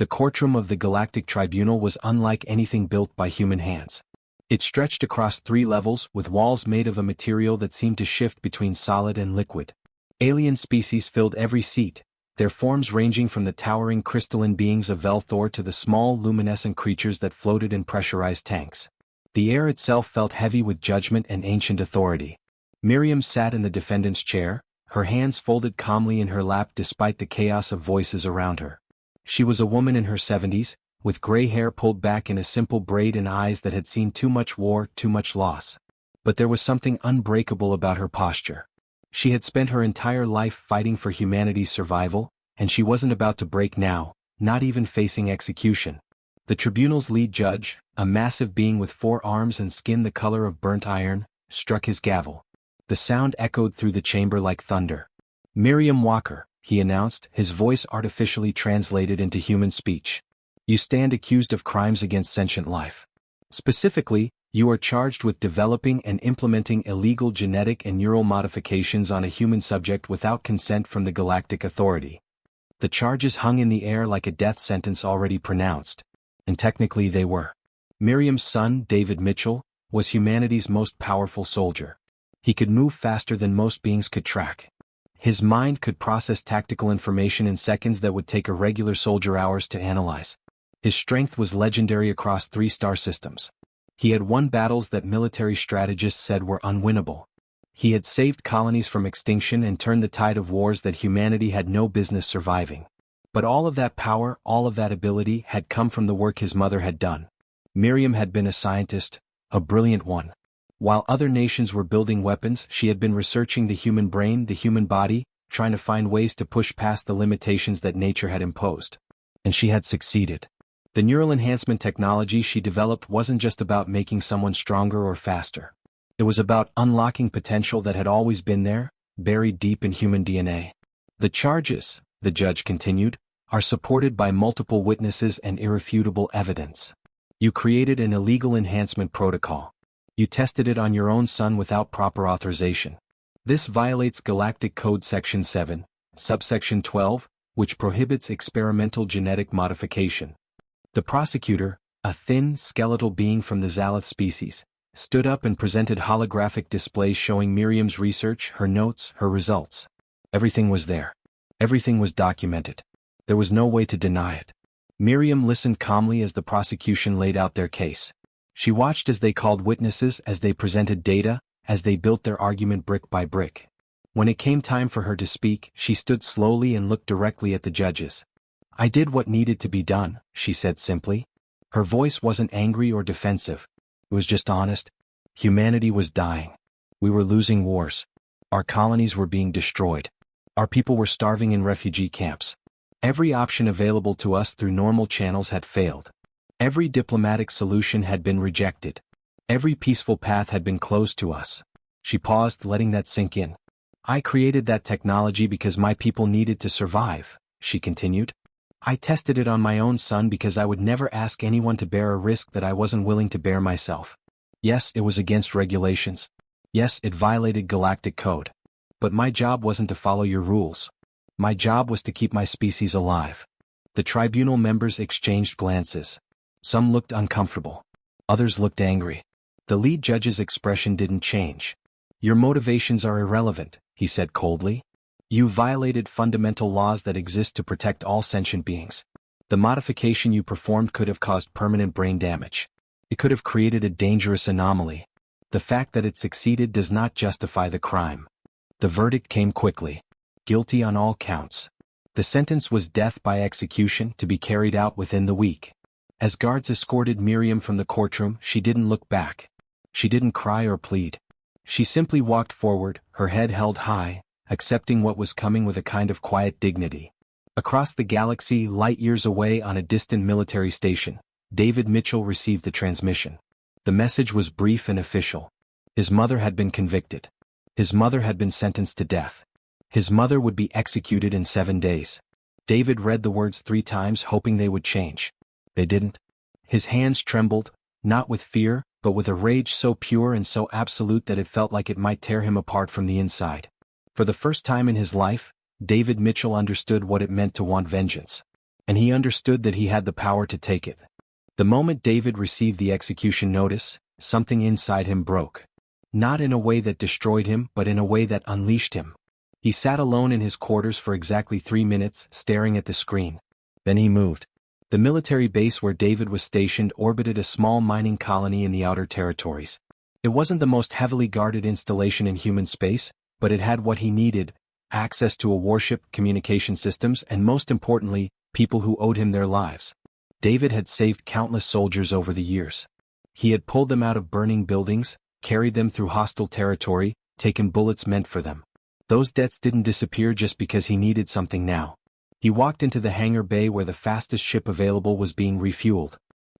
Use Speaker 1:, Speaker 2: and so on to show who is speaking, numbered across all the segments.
Speaker 1: The courtroom of the Galactic Tribunal was unlike anything built by human hands. It stretched across 3 levels with walls made of a material that seemed to shift between solid and liquid. Alien species filled every seat, their forms ranging from the towering crystalline beings of Velthor to the small luminescent creatures that floated in pressurized tanks. The air itself felt heavy with judgment and ancient authority. Miriam sat in the defendant's chair, her hands folded calmly in her lap despite the chaos of voices around her. She was a woman in her 70s, with gray hair pulled back in a simple braid and eyes that had seen too much war, too much loss. But there was something unbreakable about her posture. She had spent her entire life fighting for humanity's survival, and she wasn't about to break now, not even facing execution. The tribunal's lead judge, a massive being with 4 arms and skin the color of burnt iron, struck his gavel. The sound echoed through the chamber like thunder. "Miriam Walker," he announced, his voice artificially translated into human speech. "You stand accused of crimes against sentient life. Specifically, you are charged with developing and implementing illegal genetic and neural modifications on a human subject without consent from the Galactic Authority." The charges hung in the air like a death sentence already pronounced. And technically they were. Miriam's son, David Mitchell, was humanity's most powerful soldier. He could move faster than most beings could track. His mind could process tactical information in seconds that would take a regular soldier hours to analyze. His strength was legendary across 3 star systems. He had won battles that military strategists said were unwinnable. He had saved colonies from extinction and turned the tide of wars that humanity had no business surviving. But all of that power, all of that ability had come from the work his mother had done. Miriam had been a scientist, a brilliant one. While other nations were building weapons, she had been researching the human brain, the human body, trying to find ways to push past the limitations that nature had imposed. And she had succeeded. The neural enhancement technology she developed wasn't just about making someone stronger or faster. It was about unlocking potential that had always been there, buried deep in human DNA. "The charges," the judge continued, "are supported by multiple witnesses and irrefutable evidence. You created an illegal enhancement protocol. You tested it on your own son without proper authorization. This violates Galactic Code Section 7, subsection 12, which prohibits experimental genetic modification." The prosecutor, a thin, skeletal being from the Zalith species, stood up and presented holographic displays showing Miriam's research, her notes, her results. Everything was there. Everything was documented. There was no way to deny it. Miriam listened calmly as the prosecution laid out their case. She watched as they called witnesses, as they presented data, as they built their argument brick by brick. When it came time for her to speak, she stood slowly and looked directly at the judges. "I did what needed to be done," she said simply. Her voice wasn't angry or defensive. It was just honest. Humanity was dying. We were losing wars. Our colonies were being destroyed. Our people were starving in refugee camps. Every option available to us through normal channels had failed. Every diplomatic solution had been rejected. Every peaceful path had been closed to us. She paused, letting that sink in. "I created that technology because my people needed to survive," she continued. "I tested it on my own son because I would never ask anyone to bear a risk that I wasn't willing to bear myself. Yes, it was against regulations. Yes, it violated Galactic Code. But my job wasn't to follow your rules. My job was to keep my species alive." The tribunal members exchanged glances. Some looked uncomfortable. Others looked angry. The lead judge's expression didn't change. "Your motivations are irrelevant," he said coldly. "You violated fundamental laws that exist to protect all sentient beings. The modification you performed could have caused permanent brain damage. It could have created a dangerous anomaly. The fact that it succeeded does not justify the crime." The verdict came quickly. Guilty on all counts. The sentence was death by execution, to be carried out within the week. As guards escorted Miriam from the courtroom, she didn't look back. She didn't cry or plead. She simply walked forward, her head held high, accepting what was coming with a kind of quiet dignity. Across the galaxy, light years away on a distant military station, David Mitchell received the transmission. The message was brief and official. His mother had been convicted. His mother had been sentenced to death. His mother would be executed in 7 days. David read the words 3 times, hoping they would change. They didn't. His hands trembled, not with fear, but with a rage so pure and so absolute that it felt like it might tear him apart from the inside. For the first time in his life, David Mitchell understood what it meant to want vengeance. and he understood that he had the power to take it. The moment David received the execution notice, something inside him broke. Not in a way that destroyed him, but in a way that unleashed him. He sat alone in his quarters for exactly 3 minutes, staring at the screen. Then he moved. The military base where David was stationed orbited a small mining colony in the outer territories. It wasn't the most heavily guarded installation in human space, but it had what he needed: access to a warship, communication systems, and most importantly, people who owed him their lives. David had saved countless soldiers over the years. He had pulled them out of burning buildings, carried them through hostile territory, taken bullets meant for them. Those debts didn't disappear just because he needed something now. He walked into the hangar bay where the fastest ship available was being refueled.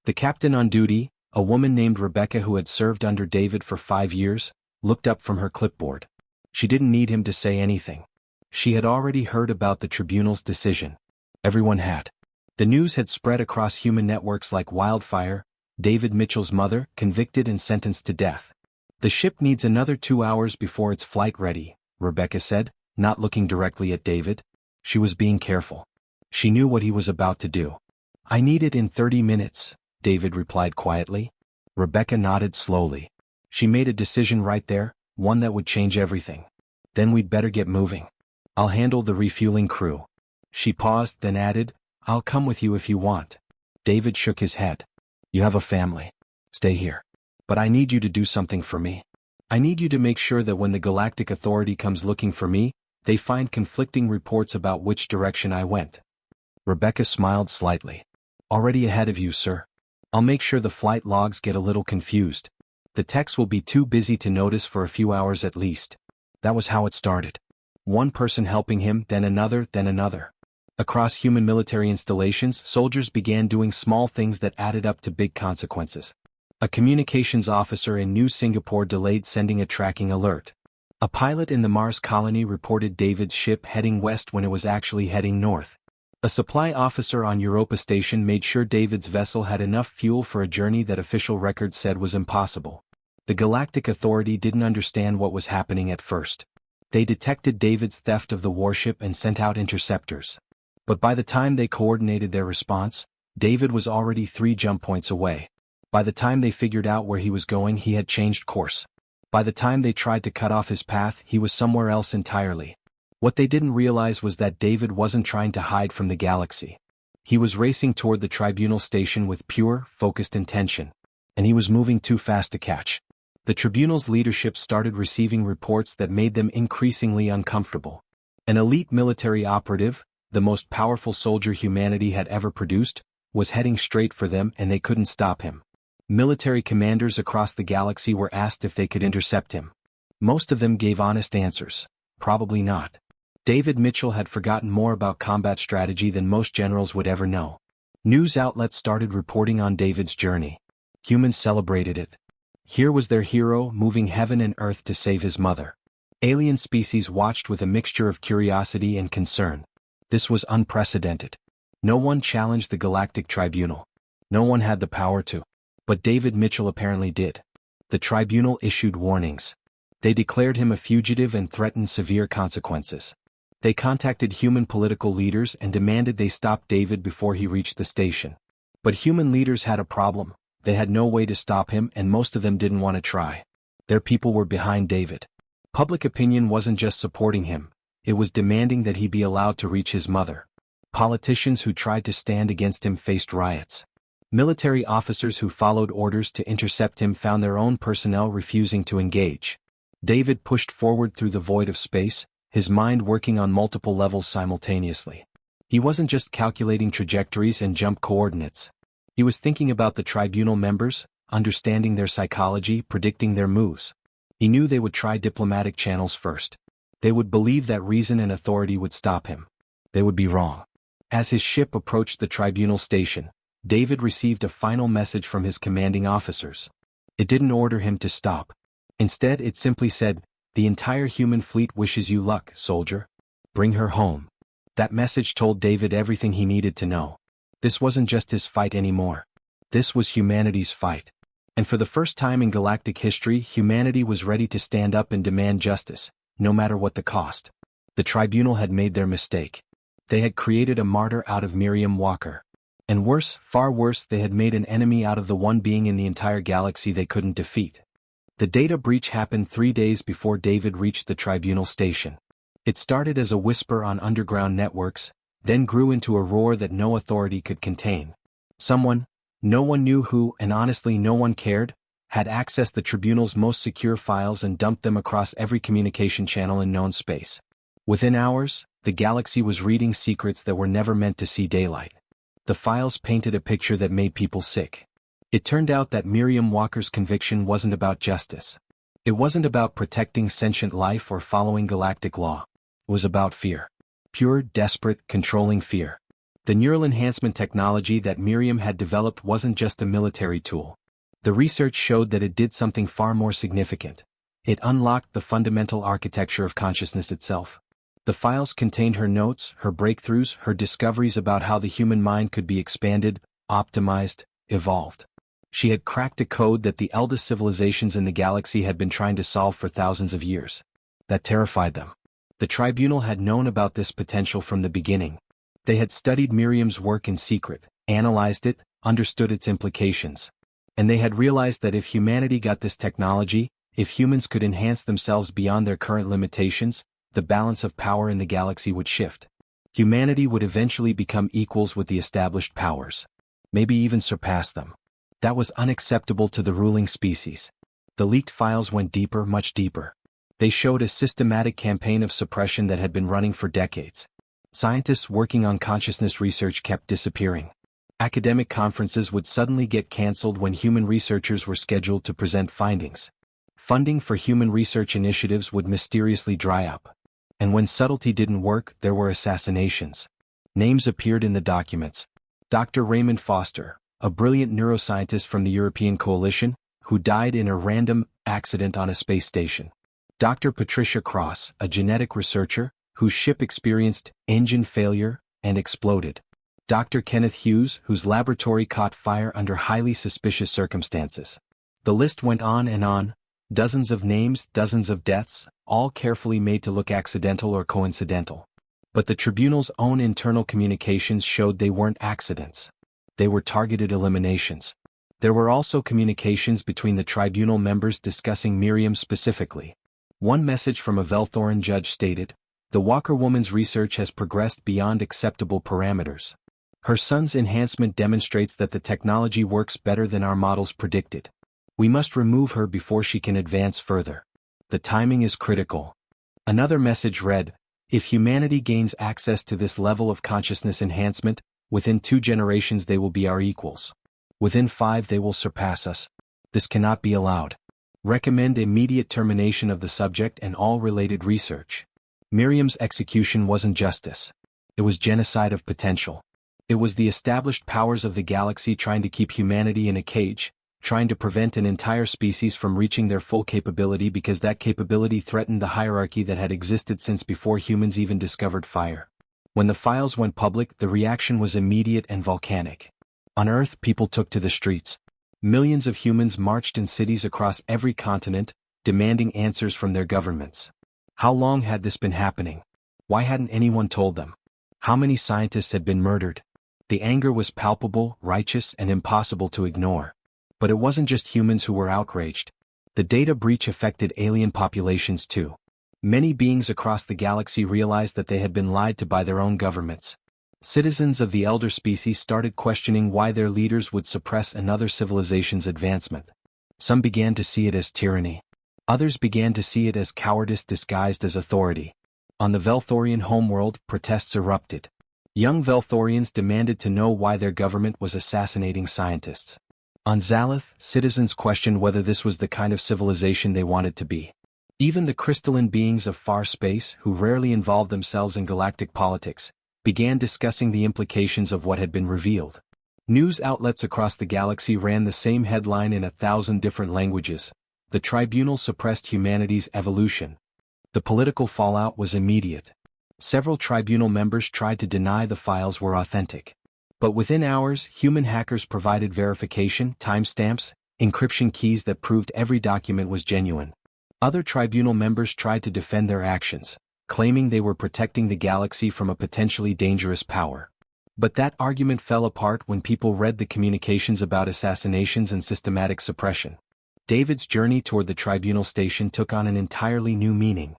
Speaker 1: The captain on duty, a woman named Rebecca who had served under David for 5 years, looked up from her clipboard. She didn't need him to say anything. She had already heard about the tribunal's decision. Everyone had. The news had spread across human networks like wildfire: David Mitchell's mother, convicted and sentenced to death. "The ship needs another 2 hours before it's flight ready," Rebecca said, not looking directly at David. She was being careful. She knew what he was about to do. "I need it in 30 minutes, David replied quietly. Rebecca nodded slowly. She made a decision right there, one that would change everything. "Then we'd better get moving. I'll handle the refueling crew." She paused, then added, "I'll come with you if you want." David shook his head. "You have a family. Stay here. But I need you to do something for me. I need you to make sure that when the Galactic Authority comes looking for me, they find conflicting reports about which direction I went." Rebecca smiled slightly. "Already ahead of you, sir. I'll make sure the flight logs get a little confused. The techs will be too busy to notice for a few hours at least." That was how it started. One person helping him, then another, then another. Across human military installations, soldiers began doing small things that added up to big consequences. A communications officer in New Singapore delayed sending a tracking alert. A pilot in the Mars colony reported David's ship heading west when it was actually heading north. A supply officer on Europa Station made sure David's vessel had enough fuel for a journey that official records said was impossible. The Galactic Authority didn't understand what was happening at first. They detected David's theft of the warship and sent out interceptors. But by the time they coordinated their response, David was already 3 jump points away. By the time they figured out where he was going, he had changed course. By the time they tried to cut off his path, he was somewhere else entirely. What they didn't realize was that David wasn't trying to hide from the galaxy. He was racing toward the tribunal station with pure, focused intention. And he was moving too fast to catch. The tribunal's leadership started receiving reports that made them increasingly uncomfortable. An elite military operative, the most powerful soldier humanity had ever produced, was heading straight for them, and they couldn't stop him. Military commanders across the galaxy were asked if they could intercept him. Most of them gave honest answers: probably not. David Mitchell had forgotten more about combat strategy than most generals would ever know. News outlets started reporting on David's journey. Humans celebrated it. Here was their hero, moving heaven and earth to save his mother. Alien species watched with a mixture of curiosity and concern. This was unprecedented. No one challenged the Galactic Tribunal. No one had the power to. But David Mitchell apparently did. The tribunal issued warnings. They declared him a fugitive and threatened severe consequences. They contacted human political leaders and demanded they stop David before he reached the station. But human leaders had a problem. They had no way to stop him, and most of them didn't want to try. Their people were behind David. Public opinion wasn't just supporting him, it was demanding that he be allowed to reach his mother. Politicians who tried to stand against him faced riots. Military officers who followed orders to intercept him found their own personnel refusing to engage. David pushed forward through the void of space, his mind working on multiple levels simultaneously. He wasn't just calculating trajectories and jump coordinates. He was thinking about the tribunal members, understanding their psychology, predicting their moves. He knew they would try diplomatic channels first. They would believe that reason and authority would stop him. They would be wrong. As his ship approached the tribunal station, David received a final message from his commanding officers. It didn't order him to stop. Instead, it simply said, "The entire human fleet wishes you luck, soldier. Bring her home." That message told David everything he needed to know. This wasn't just his fight anymore. This was humanity's fight. And for the first time in galactic history, humanity was ready to stand up and demand justice, no matter what the cost. The tribunal had made their mistake. They had created a martyr out of Miriam Walker. And worse, far worse, they had made an enemy out of the one being in the entire galaxy they couldn't defeat. The data breach happened 3 days before David reached the tribunal station. It started as a whisper on underground networks, then grew into a roar that no authority could contain. Someone, no one knew who, and honestly no one cared, had accessed the tribunal's most secure files and dumped them across every communication channel in known space. Within hours, the galaxy was reading secrets that were never meant to see daylight. The files painted a picture that made people sick. It turned out that Miriam Walker's conviction wasn't about justice. It wasn't about protecting sentient life or following galactic law. It was about fear. Pure, desperate, controlling fear. The neural enhancement technology that Miriam had developed wasn't just a military tool. The research showed that it did something far more significant. It unlocked the fundamental architecture of consciousness itself. The files contained her notes, her breakthroughs, her discoveries about how the human mind could be expanded, optimized, evolved. She had cracked a code that the eldest civilizations in the galaxy had been trying to solve for thousands of years. That terrified them. The tribunal had known about this potential from the beginning. They had studied Miriam's work in secret, analyzed it, understood its implications. And they had realized that if humanity got this technology, if humans could enhance themselves beyond their current limitations, the balance of power in the galaxy would shift. Humanity would eventually become equals with the established powers. Maybe even surpass them. That was unacceptable to the ruling species. The leaked files went deeper, much deeper. They showed a systematic campaign of suppression that had been running for decades. Scientists working on consciousness research kept disappearing. Academic conferences would suddenly get cancelled when human researchers were scheduled to present findings. Funding for human research initiatives would mysteriously dry up. And when subtlety didn't work, there were assassinations. Names appeared in the documents. Dr. Raymond Foster, a brilliant neuroscientist from the European Coalition, who died in a random accident on a space station. Dr. Patricia Cross, a genetic researcher, whose ship experienced engine failure and exploded. Dr. Kenneth Hughes, whose laboratory caught fire under highly suspicious circumstances. The list went on and on, dozens of names, dozens of deaths, all carefully made to look accidental or coincidental. But the tribunal's own internal communications showed they weren't accidents. They were targeted eliminations. There were also communications between the tribunal members discussing Miriam specifically. One message from a Velthoran judge stated, "The Walker woman's research has progressed beyond acceptable parameters. Her son's enhancement demonstrates that the technology works better than our models predicted. We must remove her before she can advance further. The timing is critical." Another message read, "If humanity gains access to this level of consciousness enhancement, within 2 generations they will be our equals. Within 5 they will surpass us. This cannot be allowed. Recommend immediate termination of the subject and all related research." Miriam's execution wasn't justice. It was genocide of potential. It was the established powers of the galaxy trying to keep humanity in a cage, trying to prevent an entire species from reaching their full capability because that capability threatened the hierarchy that had existed since before humans even discovered fire. When the files went public, the reaction was immediate and volcanic. On Earth, people took to the streets. Millions of humans marched in cities across every continent, demanding answers from their governments. How long had this been happening? Why hadn't anyone told them? How many scientists had been murdered? The anger was palpable, righteous, and impossible to ignore. But it wasn't just humans who were outraged. The data breach affected alien populations too. Many beings across the galaxy realized that they had been lied to by their own governments. Citizens of the elder species started questioning why their leaders would suppress another civilization's advancement. Some began to see it as tyranny. Others began to see it as cowardice disguised as authority. On the Velthorian homeworld, protests erupted. Young Velthorians demanded to know why their government was assassinating scientists. On Zalith, citizens questioned whether this was the kind of civilization they wanted to be. Even the crystalline beings of far space, who rarely involved themselves in galactic politics, began discussing the implications of what had been revealed. News outlets across the galaxy ran the same headline in 1,000 different languages. The tribunal suppressed humanity's evolution. The political fallout was immediate. Several tribunal members tried to deny the files were authentic. But within hours, human hackers provided verification, timestamps, encryption keys that proved every document was genuine. Other tribunal members tried to defend their actions, claiming they were protecting the galaxy from a potentially dangerous power. But that argument fell apart when people read the communications about assassinations and systematic suppression. David's journey toward the tribunal station took on an entirely new meaning.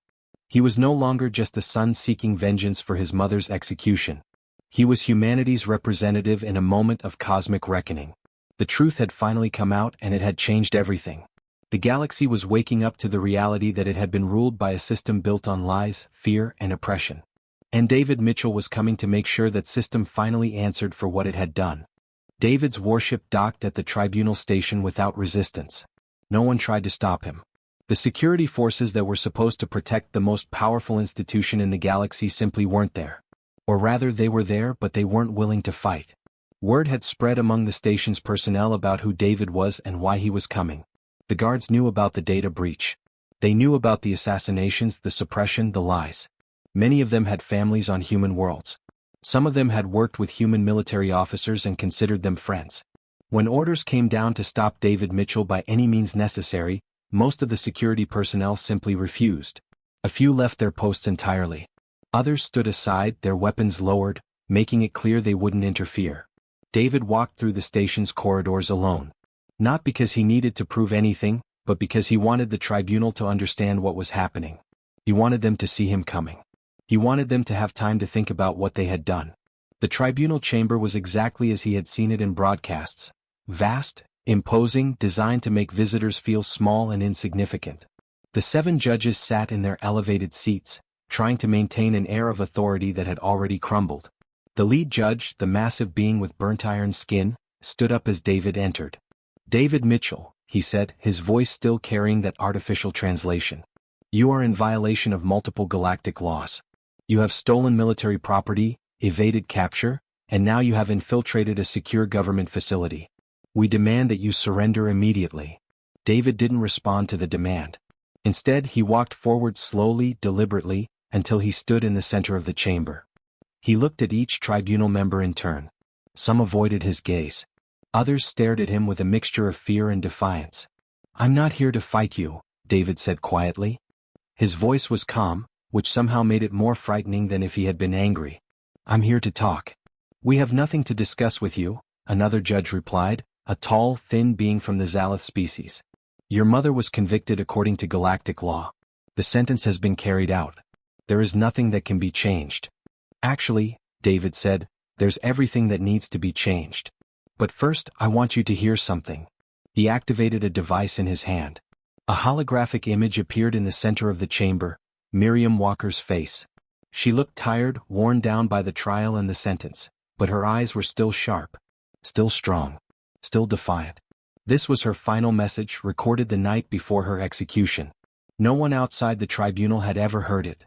Speaker 1: He was no longer just a son seeking vengeance for his mother's execution. He was humanity's representative in a moment of cosmic reckoning. The truth had finally come out, and it had changed everything. The galaxy was waking up to the reality that it had been ruled by a system built on lies, fear, and oppression. And David Mitchell was coming to make sure that system finally answered for what it had done. David's warship docked at the tribunal station without resistance. No one tried to stop him. The security forces that were supposed to protect the most powerful institution in the galaxy simply weren't there. Or rather, they were there, but they weren't willing to fight. Word had spread among the station's personnel about who David was and why he was coming. The guards knew about the data breach. They knew about the assassinations, the suppression, the lies. Many of them had families on human worlds. Some of them had worked with human military officers and considered them friends. When orders came down to stop David Mitchell by any means necessary, most of the security personnel simply refused. A few left their posts entirely. Others stood aside, their weapons lowered, making it clear they wouldn't interfere. David walked through the station's corridors alone. Not because he needed to prove anything, but because he wanted the tribunal to understand what was happening. He wanted them to see him coming. He wanted them to have time to think about what they had done. The tribunal chamber was exactly as he had seen it in broadcasts. Vast, imposing, designed to make visitors feel small and insignificant. The 7 judges sat in their elevated seats, trying to maintain an air of authority that had already crumbled. The lead judge, the massive being with burnt iron skin, stood up as David entered. "David Mitchell," he said, his voice still carrying that artificial translation. "You are in violation of multiple galactic laws. You have stolen military property, evaded capture, and now you have infiltrated a secure government facility. We demand that you surrender immediately." David didn't respond to the demand. Instead, he walked forward slowly, deliberately, until he stood in the center of the chamber. He looked at each tribunal member in turn. Some avoided his gaze. Others stared at him with a mixture of fear and defiance. "I'm not here to fight you," David said quietly. His voice was calm, which somehow made it more frightening than if he had been angry. "I'm here to talk." "We have nothing to discuss with you," another judge replied, a tall, thin being from the Zalith species. "Your mother was convicted according to galactic law. The sentence has been carried out. There is nothing that can be changed." "Actually," David said, "there's everything that needs to be changed. But first, I want you to hear something." He activated a device in his hand. A holographic image appeared in the center of the chamber, Miriam Walker's face. She looked tired, worn down by the trial and the sentence, but her eyes were still sharp, still strong, still defiant. This was her final message, recorded the night before her execution. No one outside the tribunal had ever heard it.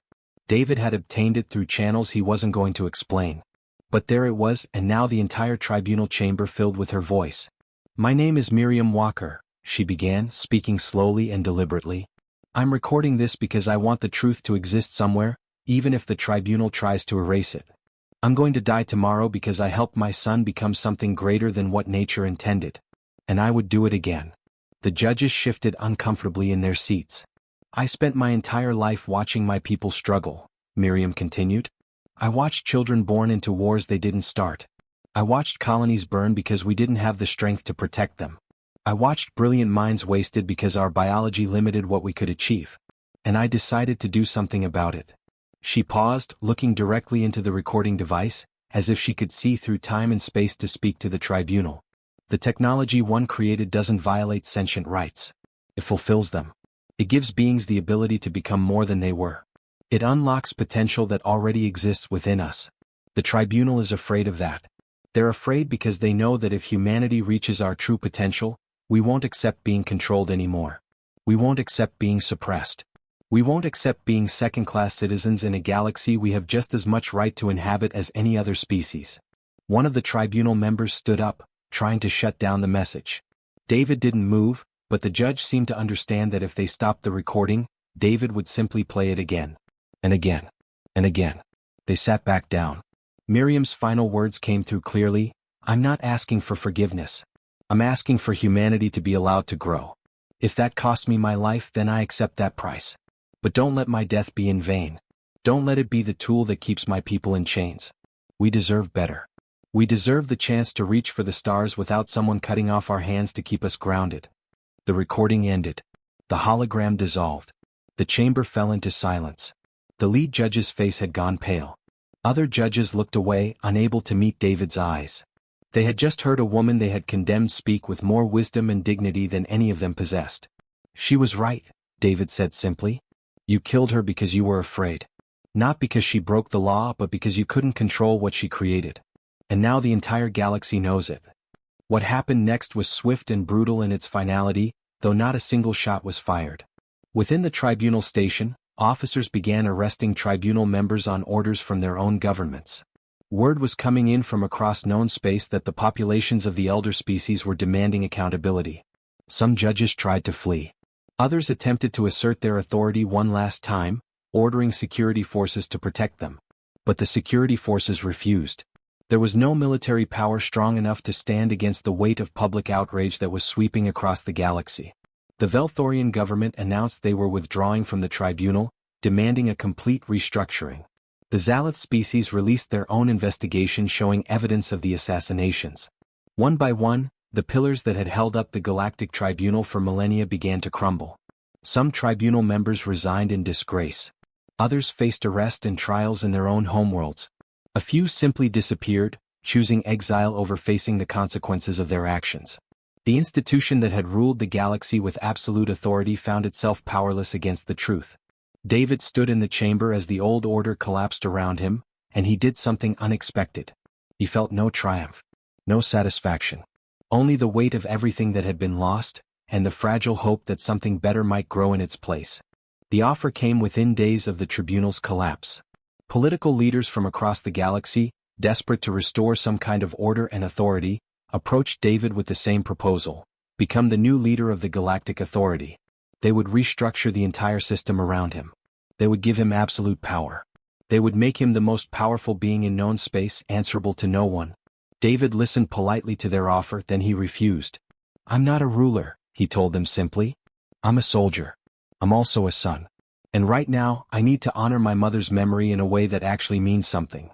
Speaker 1: David had obtained it through channels he wasn't going to explain. But there it was, and now the entire tribunal chamber filled with her voice. "My name is Miriam Walker," she began, speaking slowly and deliberately. "I'm recording this because I want the truth to exist somewhere, even if the tribunal tries to erase it. I'm going to die tomorrow because I helped my son become something greater than what nature intended. And I would do it again." The judges shifted uncomfortably in their seats. "I spent my entire life watching my people struggle," Miriam continued. "I watched children born into wars they didn't start. I watched colonies burn because we didn't have the strength to protect them. I watched brilliant minds wasted because our biology limited what we could achieve. And I decided to do something about it." She paused, looking directly into the recording device, as if she could see through time and space to speak to the tribunal. "The technology one created doesn't violate sentient rights. It fulfills them. It gives beings the ability to become more than they were. It unlocks potential that already exists within us. The tribunal is afraid of that. They're afraid because they know that if humanity reaches our true potential, we won't accept being controlled anymore. We won't accept being suppressed. We won't accept being second-class citizens in a galaxy we have just as much right to inhabit as any other species." One of the tribunal members stood up, trying to shut down the message. David didn't move, but the judge seemed to understand that if they stopped the recording, David would simply play it again. And again. And again. They sat back down. Miriam's final words came through clearly. "I'm not asking for forgiveness. I'm asking for humanity to be allowed to grow. If that costs me my life, then I accept that price. But don't let my death be in vain. Don't let it be the tool that keeps my people in chains. We deserve better. We deserve the chance to reach for the stars without someone cutting off our hands to keep us grounded. The recording ended. The hologram dissolved. The chamber fell into silence. The lead judge's face had gone pale. Other judges looked away, unable to meet David's eyes. They had just heard a woman they had condemned speak with more wisdom and dignity than any of them possessed. She was right, David said simply. You killed her because you were afraid. Not because she broke the law, but because you couldn't control what she created. And now the entire galaxy knows it. What happened next was swift and brutal in its finality, though not a single shot was fired. Within the tribunal station, officers began arresting tribunal members on orders from their own governments. Word was coming in from across known space that the populations of the elder species were demanding accountability. Some judges tried to flee. Others attempted to assert their authority one last time, ordering security forces to protect them. But the security forces refused. There was no military power strong enough to stand against the weight of public outrage that was sweeping across the galaxy. The Velthorian government announced they were withdrawing from the tribunal, demanding a complete restructuring. The Zalith species released their own investigation showing evidence of the assassinations. One by one, the pillars that had held up the Galactic Tribunal for millennia began to crumble. Some tribunal members resigned in disgrace. Others faced arrest and trials in their own homeworlds. A few simply disappeared, choosing exile over facing the consequences of their actions. The institution that had ruled the galaxy with absolute authority found itself powerless against the truth. David stood in the chamber as the old order collapsed around him, and he did something unexpected. He felt no triumph, no satisfaction. Only the weight of everything that had been lost, and the fragile hope that something better might grow in its place. The offer came within days of the tribunal's collapse. Political leaders from across the galaxy, desperate to restore some kind of order and authority, approached David with the same proposal: become the new leader of the Galactic Authority. They would restructure the entire system around him. They would give him absolute power. They would make him the most powerful being in known space, answerable to no one. David listened politely to their offer, then he refused. I'm not a ruler, he told them simply. I'm a soldier. I'm also a son. And right now, I need to honor my mother's memory in a way that actually means something.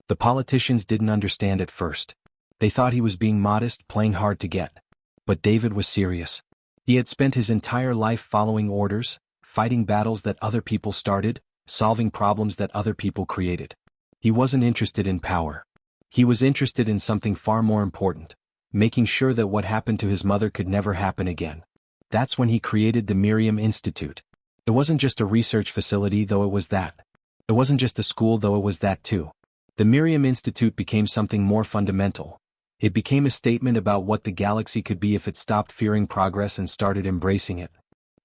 Speaker 1: The politicians didn't understand at first. They thought he was being modest, playing hard to get. But David was serious. He had spent his entire life following orders, fighting battles that other people started, solving problems that other people created. He wasn't interested in power. He was interested in something far more important: making sure that what happened to his mother could never happen again. That's when he created the Miriam Institute. It wasn't just a research facility, though it was that. It wasn't just a school, though it was that too. The Miriam Institute became something more fundamental. It became a statement about what the galaxy could be if it stopped fearing progress and started embracing it.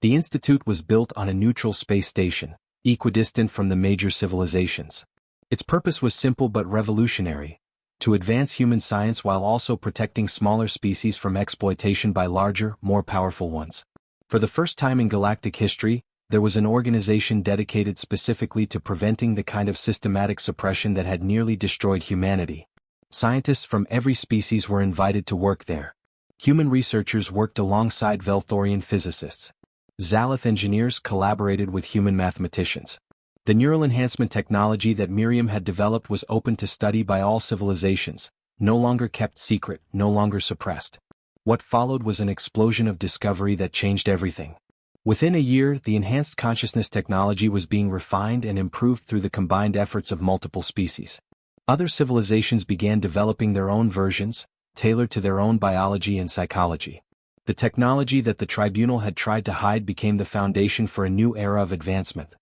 Speaker 1: The Institute was built on a neutral space station, equidistant from the major civilizations. Its purpose was simple but revolutionary: to advance human science while also protecting smaller species from exploitation by larger, more powerful ones. For the first time in galactic history, there was an organization dedicated specifically to preventing the kind of systematic suppression that had nearly destroyed humanity. Scientists from every species were invited to work there. Human researchers worked alongside Velthorian physicists. Zalith engineers collaborated with human mathematicians. The neural enhancement technology that Miriam had developed was open to study by all civilizations, no longer kept secret, no longer suppressed. What followed was an explosion of discovery that changed everything. Within a year, the enhanced consciousness technology was being refined and improved through the combined efforts of multiple species. Other civilizations began developing their own versions, tailored to their own biology and psychology. The technology that the tribunal had tried to hide became the foundation for a new era of advancement.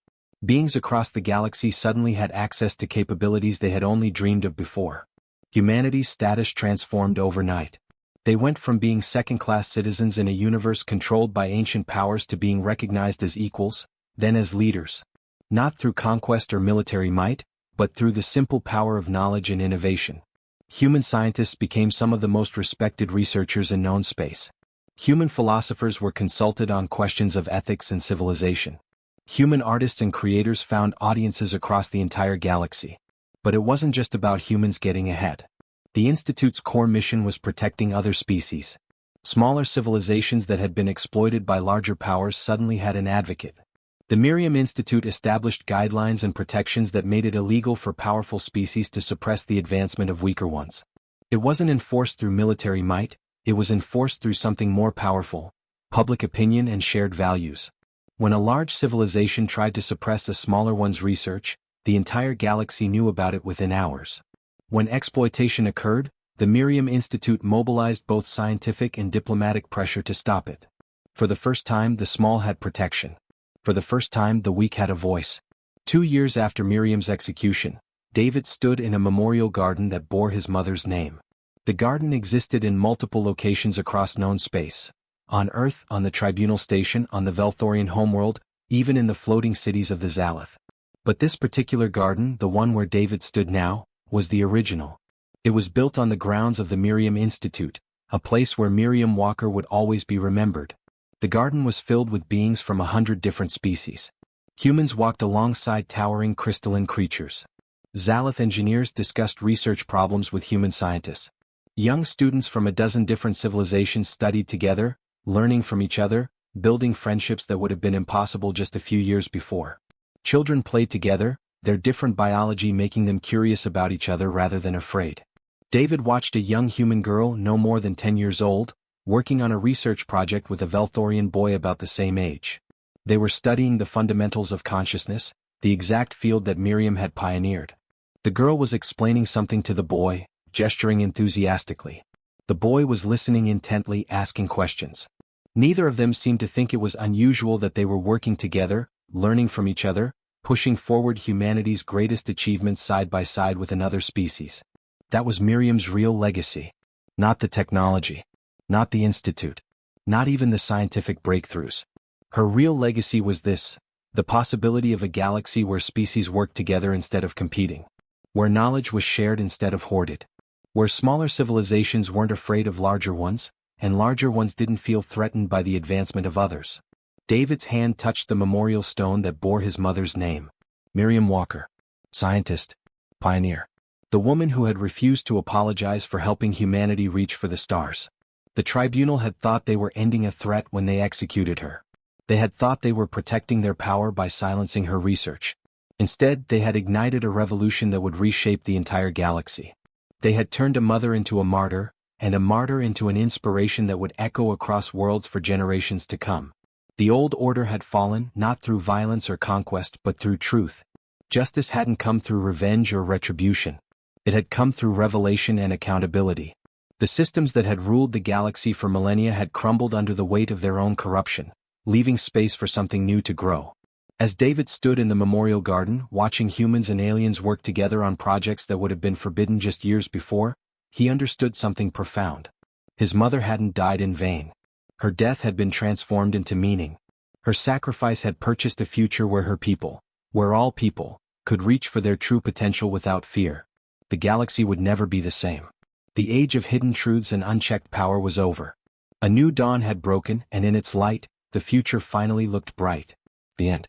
Speaker 1: Beings across the galaxy suddenly had access to capabilities they had only dreamed of before. Humanity's status transformed overnight. They went from being second-class citizens in a universe controlled by ancient powers to being recognized as equals, then as leaders. Not through conquest or military might, but through the simple power of knowledge and innovation. Human scientists became some of the most respected researchers in known space. Human philosophers were consulted on questions of ethics and civilization. Human artists and creators found audiences across the entire galaxy. But it wasn't just about humans getting ahead. The Institute's core mission was protecting other species. Smaller civilizations that had been exploited by larger powers suddenly had an advocate. The Miriam Institute established guidelines and protections that made it illegal for powerful species to suppress the advancement of weaker ones. It wasn't enforced through military might, it was enforced through something more powerful: public opinion and shared values. When a large civilization tried to suppress a smaller one's research, the entire galaxy knew about it within hours. When exploitation occurred, the Miriam Institute mobilized both scientific and diplomatic pressure to stop it. For the first time, the small had protection. For the first time, the weak had a voice. 2 years after Miriam's execution, David stood in a memorial garden that bore his mother's name. The garden existed in multiple locations across known space. On Earth, on the Tribunal Station, on the Velthorian homeworld, even in the floating cities of the Zalith. But this particular garden, the one where David stood now, was the original. It was built on the grounds of the Miriam Institute, a place where Miriam Walker would always be remembered. The garden was filled with beings from 100 different species. Humans walked alongside towering crystalline creatures. Zalith engineers discussed research problems with human scientists. Young students from a dozen different civilizations studied together, learning from each other, building friendships that would have been impossible just a few years before. Children played together, their different biology making them curious about each other rather than afraid. David watched a young human girl no more than 10 years old, working on a research project with a Velthorian boy about the same age. They were studying the fundamentals of consciousness, the exact field that Miriam had pioneered. The girl was explaining something to the boy, gesturing enthusiastically. The boy was listening intently, asking questions. Neither of them seemed to think it was unusual that they were working together, learning from each other, pushing forward humanity's greatest achievements side by side with another species. That was Miriam's real legacy. Not the technology. Not the institute. Not even the scientific breakthroughs. Her real legacy was this: the possibility of a galaxy where species worked together instead of competing. Where knowledge was shared instead of hoarded. Where smaller civilizations weren't afraid of larger ones, and larger ones didn't feel threatened by the advancement of others. David's hand touched the memorial stone that bore his mother's name. Miriam Walker. Scientist. Pioneer. The woman who had refused to apologize for helping humanity reach for the stars. The tribunal had thought they were ending a threat when they executed her. They had thought they were protecting their power by silencing her research. Instead, they had ignited a revolution that would reshape the entire galaxy. They had turned a mother into a martyr, and a martyr into an inspiration that would echo across worlds for generations to come. The old order had fallen, not through violence or conquest, but through truth. Justice hadn't come through revenge or retribution. It had come through revelation and accountability. The systems that had ruled the galaxy for millennia had crumbled under the weight of their own corruption, leaving space for something new to grow. As David stood in the memorial garden, watching humans and aliens work together on projects that would have been forbidden just years before, he understood something profound. His mother hadn't died in vain. Her death had been transformed into meaning. Her sacrifice had purchased a future where her people, where all people, could reach for their true potential without fear. The galaxy would never be the same. The age of hidden truths and unchecked power was over. A new dawn had broken, and in its light, the future finally looked bright. The end.